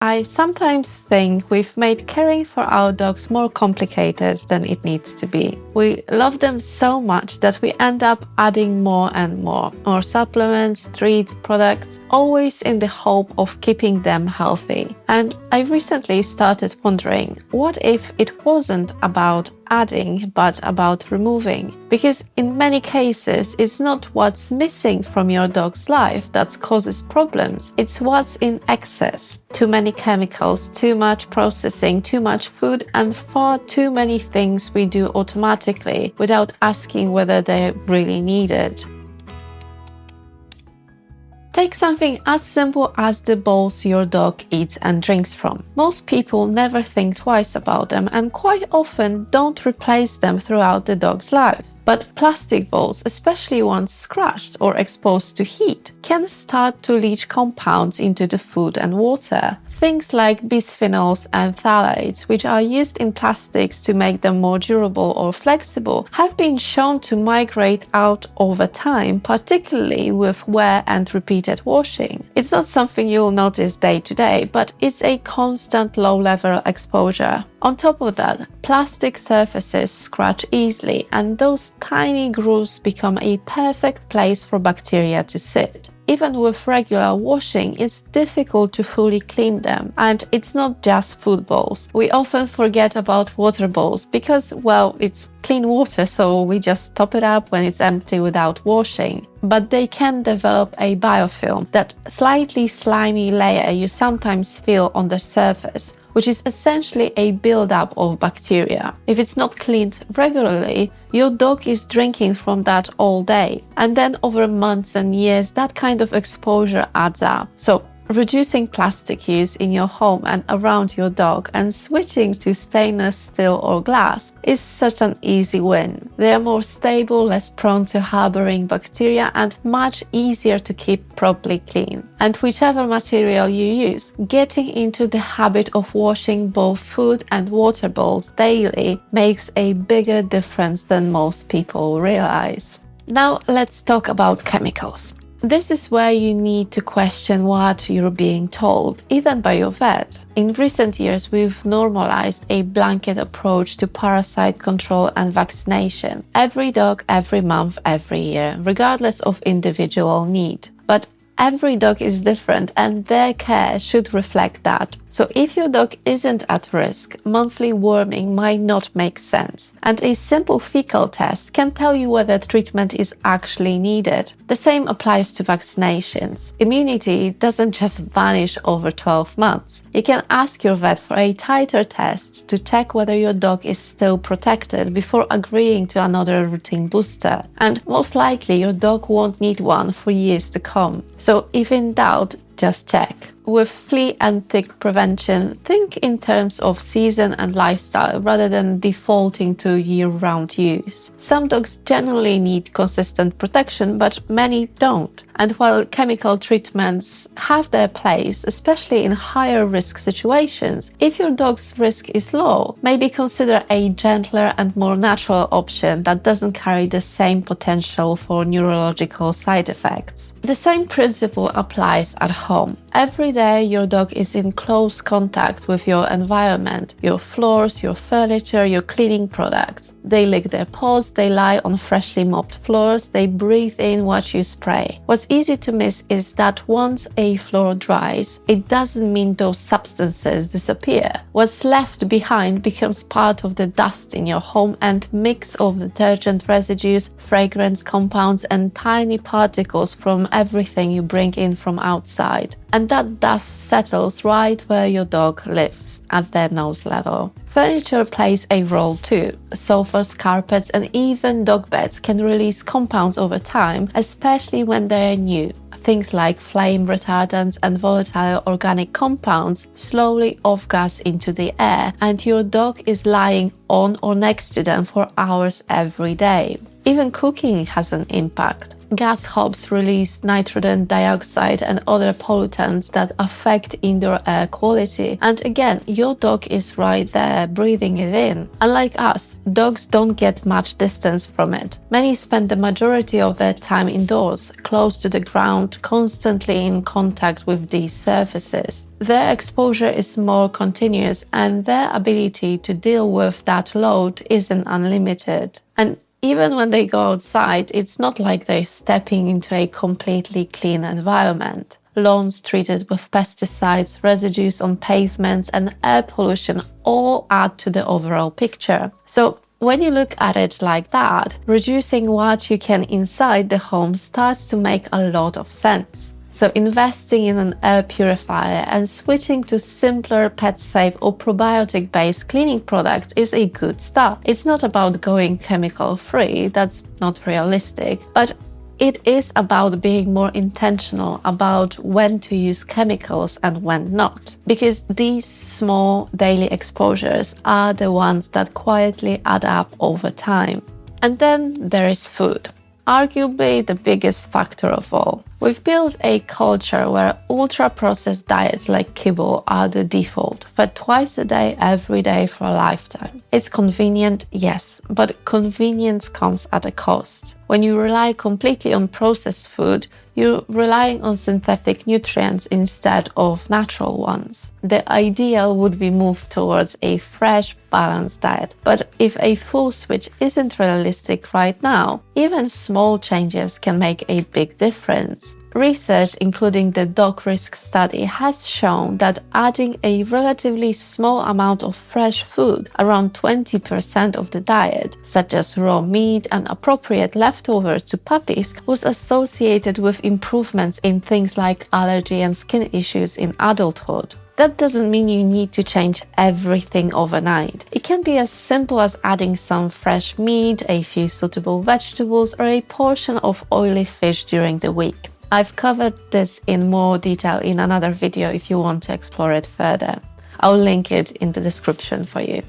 I sometimes think we've made caring for our dogs more complicated than it needs to be. We love them so much that we end up adding more and more supplements, treats, products, always in the hope of keeping them healthy. And I recently started wondering, what if it wasn't about adding, but about removing? Because in many cases, it's not what's missing from your dog's life that causes problems. It's what's in excess. Too many chemicals, too much processing, too much food, and far too many things we do automatically without asking whether they're really needed. Take something as simple as the bowls your dog eats and drinks from. Most people never think twice about them and quite often don't replace them throughout the dog's life. But plastic bowls, especially ones scratched or exposed to heat, can start to leach compounds into the food and water. Things like bisphenols and phthalates, which are used in plastics to make them more durable or flexible, have been shown to migrate out over time, particularly with wear and repeated washing. It's not something you'll notice day to day, but it's a constant low-level exposure. On top of that, plastic surfaces scratch easily, and those tiny grooves become a perfect place for bacteria to sit. Even with regular washing, it's difficult to fully clean them. And it's not just food bowls. We often forget about water bowls because, well, it's clean water, so we just top it up when it's empty without washing. But they can develop a biofilm, that slightly slimy layer you sometimes feel on the surface, which is essentially a buildup of bacteria. If it's not cleaned regularly, your dog is drinking from that all day. And then over months and years, that kind of exposure adds up. So reducing plastic use in your home and around your dog and switching to stainless steel or glass is such an easy win. They are more stable, less prone to harboring bacteria, and much easier to keep properly clean. And whichever material you use, getting into the habit of washing both food and water bowls daily makes a bigger difference than most people realize. Now let's talk about chemicals. This is where you need to question what you're being told, even by your vet. In recent years, we've normalized a blanket approach to parasite control and vaccination. Every dog, every month, every year, regardless of individual need. But every dog is different, and their care should reflect that. So if your dog isn't at risk, monthly worming might not make sense. And a simple fecal test can tell you whether treatment is actually needed. The same applies to vaccinations. Immunity doesn't just vanish over 12 months. You can ask your vet for a tighter test to check whether your dog is still protected before agreeing to another routine booster. And most likely your dog won't need one for years to come. So if in doubt, just check. With flea and tick prevention, think in terms of season and lifestyle rather than defaulting to year-round use. Some dogs generally need consistent protection, but many don't. And while chemical treatments have their place, especially in higher risk situations, if your dog's risk is low, maybe consider a gentler and more natural option that doesn't carry the same potential for neurological side effects. The same principle applies at home. Every day your dog is in close contact with your environment, your floors, your furniture, your cleaning products. They lick their paws, they lie on freshly mopped floors, they breathe in what you spray. What's easy to miss is that once a floor dries, it doesn't mean those substances disappear. What's left behind becomes part of the dust in your home and mix of detergent residues, fragrance compounds, and tiny particles from everything you bring in from outside. And that dust settles right where your dog lives, at their nose level. Furniture plays a role too. Sofas, carpets, and even dog beds can release compounds over time, especially when they're new. Things like flame retardants and volatile organic compounds slowly off-gas into the air, and your dog is lying on or next to them for hours every day. Even cooking has an impact. Gas helps release nitrogen dioxide and other pollutants that affect indoor air quality. And again, your dog is right there breathing it in. Unlike us, dogs don't get much distance from it. Many spend the majority of their time indoors, close to the ground, constantly in contact with these surfaces. Their exposure is more continuous and their ability to deal with that load isn't unlimited. And even when they go outside, it's not like they're stepping into a completely clean environment. Lawns treated with pesticides, residues on pavements, and air pollution all add to the overall picture. So when you look at it like that, reducing what you can inside the home starts to make a lot of sense. So investing in an air purifier and switching to simpler pet-safe or probiotic-based cleaning products is a good start. It's not about going chemical-free, that's not realistic, but it is about being more intentional about when to use chemicals and when not. Because these small daily exposures are the ones that quietly add up over time. And then there is food. Arguably the biggest factor of all. We've built a culture where ultra-processed diets like kibble are the default, fed twice a day, every day for a lifetime. It's convenient, yes, but convenience comes at a cost. When you rely completely on processed food, you're relying on synthetic nutrients instead of natural ones. The ideal would be moved towards a fresh, balanced diet. But if a full switch isn't realistic right now, even small changes can make a big difference. Research, including the Dog Risk study, has shown that adding a relatively small amount of fresh food, around 20% of the diet, such as raw meat and appropriate leftovers to puppies, was associated with improvements in things like allergy and skin issues in adulthood. That doesn't mean you need to change everything overnight. It can be as simple as adding some fresh meat, a few suitable vegetables, or a portion of oily fish during the week. I've covered this in more detail in another video if you want to explore it further. I'll link it in the description for you.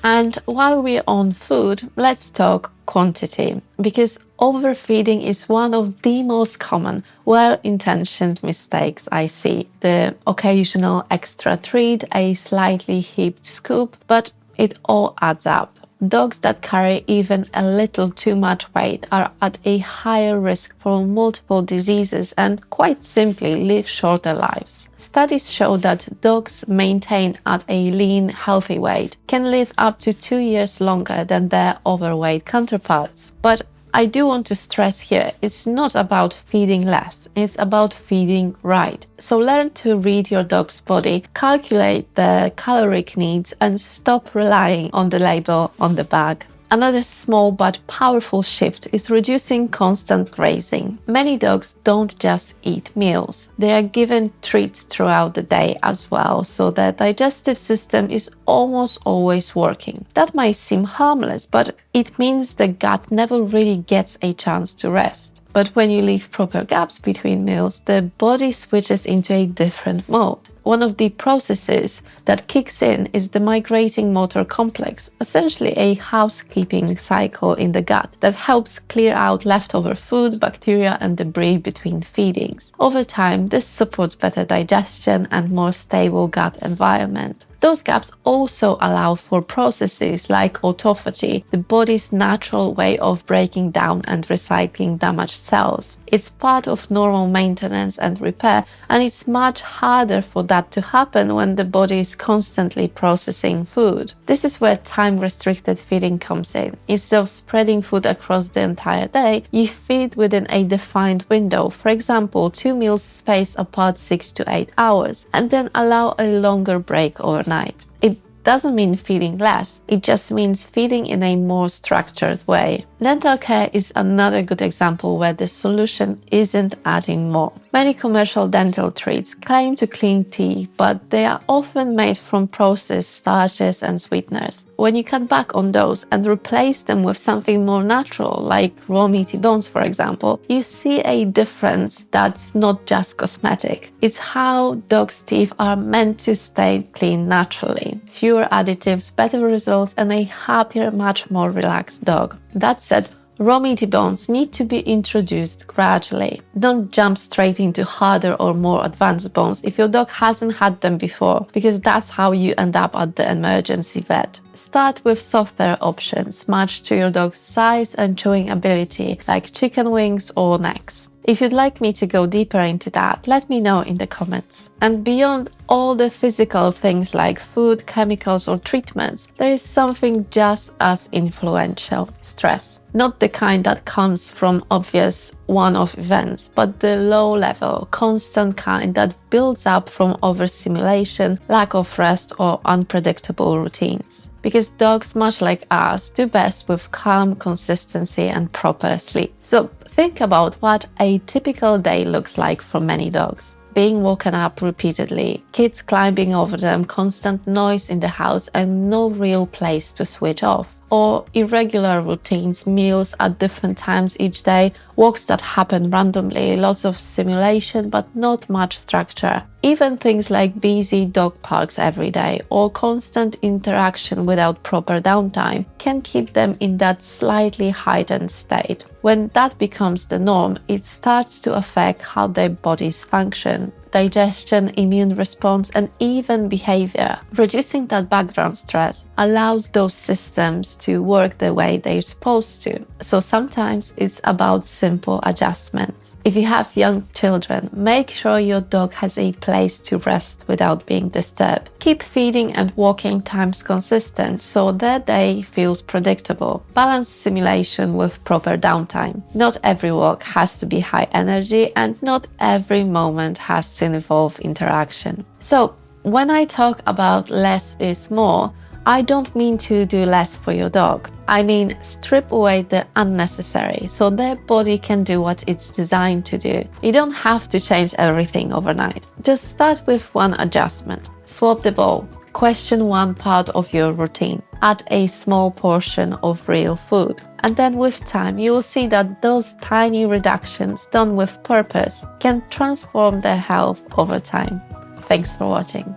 And while we're on food, let's talk quantity, because overfeeding is one of the most common, well-intentioned mistakes I see. The occasional extra treat, a slightly heaped scoop, but it all adds up. Dogs that carry even a little too much weight are at a higher risk for multiple diseases and quite simply live shorter lives. Studies show that dogs maintained at a lean, healthy weight can live up to 2 years longer than their overweight counterparts. But I do want to stress here, it's not about feeding less, it's about feeding right. So learn to read your dog's body, calculate the caloric needs, and stop relying on the label on the bag. Another small but powerful shift is reducing constant grazing. Many dogs don't just eat meals. They are given treats throughout the day as well, so their digestive system is almost always working. That might seem harmless, but it means the gut never really gets a chance to rest. But when you leave proper gaps between meals, the body switches into a different mode. One of the processes that kicks in is the migrating motor complex, essentially a housekeeping cycle in the gut that helps clear out leftover food, bacteria, and debris between feedings. Over time, this supports better digestion and more stable gut environment. Those gaps also allow for processes like autophagy, the body's natural way of breaking down and recycling damaged cells. It's part of normal maintenance and repair, and it's much harder for that to happen when the body is constantly processing food. This is where time-restricted feeding comes in. Instead of spreading food across the entire day, you feed within a defined window, for example, 2 meals spaced apart 6 to 8 hours, and then allow a longer break overnight. It doesn't mean feeding less, it just means feeding in a more structured way. Dental care is another good example where the solution isn't adding more. Many commercial dental treats claim to clean teeth, but they are often made from processed starches and sweeteners. When you cut back on those and replace them with something more natural, like raw meaty bones, for example, you see a difference that's not just cosmetic. It's how dogs' teeth are meant to stay clean naturally. Fewer additives, better results, and a happier, much more relaxed dog. That said, Raw meaty bones need to be introduced gradually. Don't jump straight into harder or more advanced bones if your dog hasn't had them before, because that's how you end up at the emergency vet. Start with softer options matched to your dog's size and chewing ability, like chicken wings or necks. If you'd like me to go deeper into that, let me know in the comments. And beyond all the physical things like food, chemicals or treatments, there is something just as influential: stress. Not the kind that comes from obvious one-off events, but the low-level, constant kind that builds up from overstimulation, lack of rest or unpredictable routines. Because dogs, much like us, do best with calm, consistency and proper sleep. So think about what a typical day looks like for many dogs. Being woken up repeatedly, kids climbing over them, constant noise in the house and no real place to switch off. Or irregular routines, meals at different times each day, walks that happen randomly, lots of stimulation but not much structure. Even things like busy dog parks every day or constant interaction without proper downtime can keep them in that slightly heightened state. When that becomes the norm, it starts to affect how their bodies function, digestion, immune response, and even behavior. Reducing that background stress allows those systems to work the way they're supposed to. So sometimes it's about simple adjustments. If you have young children, make sure your dog has a place to rest without being disturbed. Keep feeding and walking times consistent so their day feels predictable. Balance stimulation with proper downtime. Not every walk has to be high energy and not every moment has to involve interaction. So when I talk about less is more, I don't mean to do less for your dog. I mean strip away the unnecessary so their body can do what it's designed to do. You don't have to change everything overnight. Just start with one adjustment. Swap the bowl. Question one part of your routine. Add a small portion of real food. And then with time, you will see that those tiny reductions done with purpose can transform their health over time. Thanks for watching.